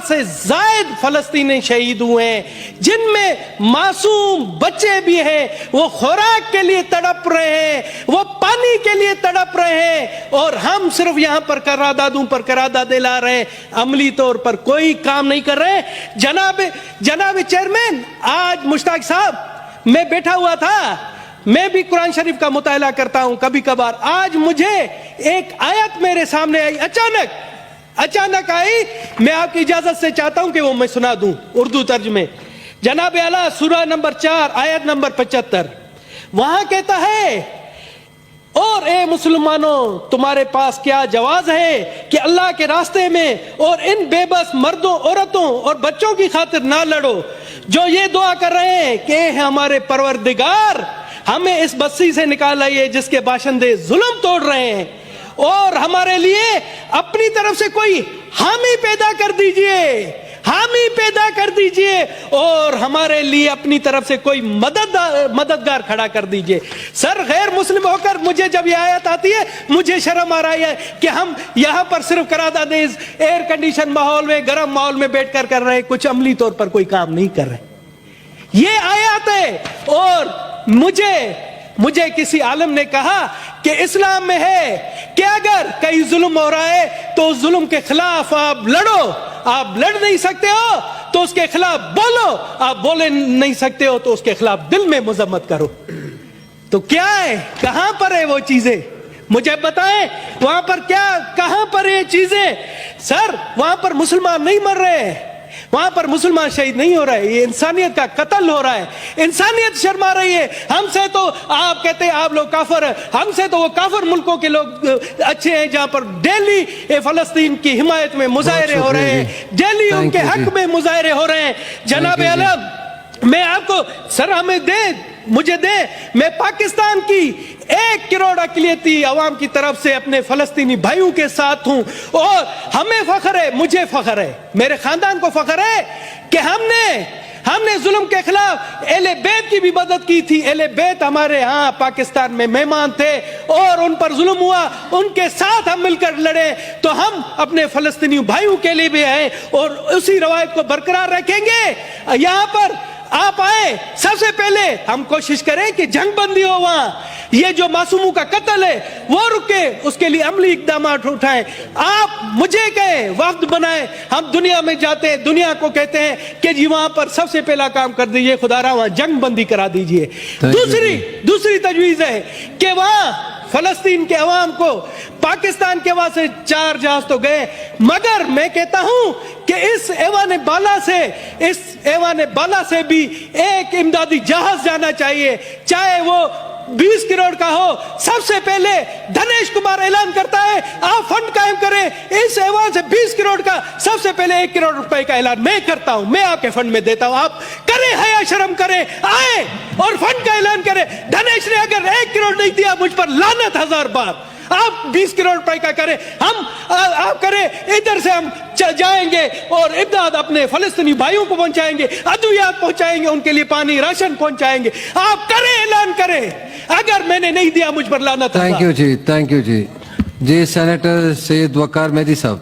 سے زائد فلسطینی شہید ہوئے ہیں، جن میں معصوم بچے بھی ہیں، وہ خوراک کے لیے تڑپ رہے ہیں، وہ پانی کے لیے تڑپ رہے ہیں، اور ہم صرف یہاں پر قراردادوں پر قراردادیں لا رہے ہیں، عملی طور پر کوئی کام نہیں کر رہے ہیں۔ جناب چیئرمین، آج مشتاق صاحب، میں بیٹھا ہوا تھا، میں بھی قرآن شریف کا مطالعہ کرتا ہوں کبھی کبھار، آج مجھے ایک آیت میرے سامنے آئی، اچانک آئی، میں آپ کی اجازت سے چاہتا ہوں کہ وہ میں سنا دوں اردو ترجمے۔ جناب اعلیٰ سورہ نمبر 4 آیت نمبر 75، وہاں کہتا ہے، اور اے مسلمانوں تمہارے پاس کیا جواز ہے کہ اللہ کے راستے میں اور ان بے بس مردوں، عورتوں اور بچوں کی خاطر نہ لڑو، جو یہ دعا کر رہے ہیں کہ اے ہمارے پروردگار ہمیں اس بستی سے نکال لائیے جس کے باشندے ظلم توڑ رہے ہیں، اور ہمارے لیے اپنی طرف سے کوئی حامی پیدا کر دیجئے، اور ہمارے لیے اپنی طرف سے کوئی مددگار کھڑا کر دیجئے۔ سر، غیر مسلم ہو کر مجھے جب یہ آیت آتی ہے، مجھے شرم آ رہی ہے کہ ہم یہاں پر صرف قراردادیں ایئر کنڈیشن ماحول میں، گرم ماحول میں بیٹھ کر رہے ہیں، کچھ عملی طور پر کوئی کام نہیں کر رہے۔ یہ آیات ہے، اور مجھے کسی عالم نے کہا کہ اسلام میں ہے کہ اگر کئی ظلم ہو رہا ہے تو اس ظلم کے خلاف آپ لڑو، آپ لڑ نہیں سکتے ہو تو اس کے خلاف بولو، آپ بولے نہیں سکتے ہو تو اس کے خلاف دل میں مذمت کرو۔ تو کیا ہے، کہاں پر ہے وہ چیزیں؟ مجھے بتائیں وہاں پر کہاں پر یہ چیزیں؟ سر، وہاں پر مسلمان نہیں مر رہے، وہاں پر مسلمان شہید نہیں ہو رہے، یہ انسانیت کا قتل ہو رہا ہے، انسانیت شرما رہی ہے۔ ہم سے تو آپ کہتے ہیں آپ لوگ کافر ہیں، ہم سے تو وہ کافر ملکوں کے لوگ اچھے ہیں جہاں پر ڈیلی فلسطین کی حمایت میں مظاہرے ہو رہے ہیں، ڈیلی ان کے حق میں مظاہرے ہو رہے ہیں۔ جناب اعلیٰ، میں آپ کو سر مجھے دے، میں پاکستان کی 1 کروڑ اقلیتی عوام کی طرف سے اپنے فلسطینی بھائیوں کے ساتھ ہوں، اور ہمیں فخر ہے، مجھے فخر ہے، میرے خاندان کو فخر ہے کہ ہم نے ظلم کے خلاف اہل بیت کی بھی مدد کی تھی۔ اہل بیت ہمارے ہاں پاکستان میں مہمان تھے اور ان پر ظلم ہوا، ان کے ساتھ ہم مل کر لڑے، تو ہم اپنے فلسطینی بھائیوں کے لیے بھی ہیں اور اسی روایت کو برقرار رکھیں گے۔ یہاں پر آپ آئے، سب سے پہلے ہم کوشش کریں کہ جنگ بندی ہو، وہاں یہ جو معصوموں کا قتل ہے وہ رکے، اس کے لیے عملی اقدامات اٹھائیں۔ آپ مجھے کہیں، وقت بنائیں، ہم دنیا میں جاتے ہیں، دنیا کو کہتے ہیں کہ جی وہاں پر سب سے پہلا کام کر دیجئے، خدا را وہاں جنگ بندی کرا دیجئے۔ دوسری تجویز ہے کہ وہاں فلسطین کے عوام کو، پاکستان کے وہاں سے 4 جہاز تو گئے، مگر میں کہتا ہوں کہ اس ایوان بالا سے بھی ایک امدادی جہاز جانا چاہیے، چاہے وہ 20 کروڑ کا ہو۔ سب سے پہلے دھنیش کمار اعلان کرتا ہے آپ فنڈ قائم کریں، اس ایوان سے 20 کروڑ کا سب سے پہلے 1 کروڑ روپے کا اعلان میں کرتا ہوں، میں آپ کے فنڈ میں دیتا ہوں، آپ کریں، حیا شرم کریں، آئے اور فنڈ کا اعلان کریں۔ دھنیش نے اگر 1 کروڑ نہیں دیا، مجھ پر لعنت 1000 بار۔ آپ 20 کروڑ روپے کا کریں، آپ کریں، ادھر سے ہم جائیں گے اور امداد اپنے فلسطینی بھائیوں کو پہنچائیں گے، ادویات پہنچائیں گے، ان کے لیے پانی راشن پہنچائیں گے۔ آپ کریں، اعلان کریں، اگر میں نے نہیں دیا مجھ پر لعنت۔ تھینک یو جی، تھینک یو جی۔ جی سینیٹر سید وقار مہدی صاحب۔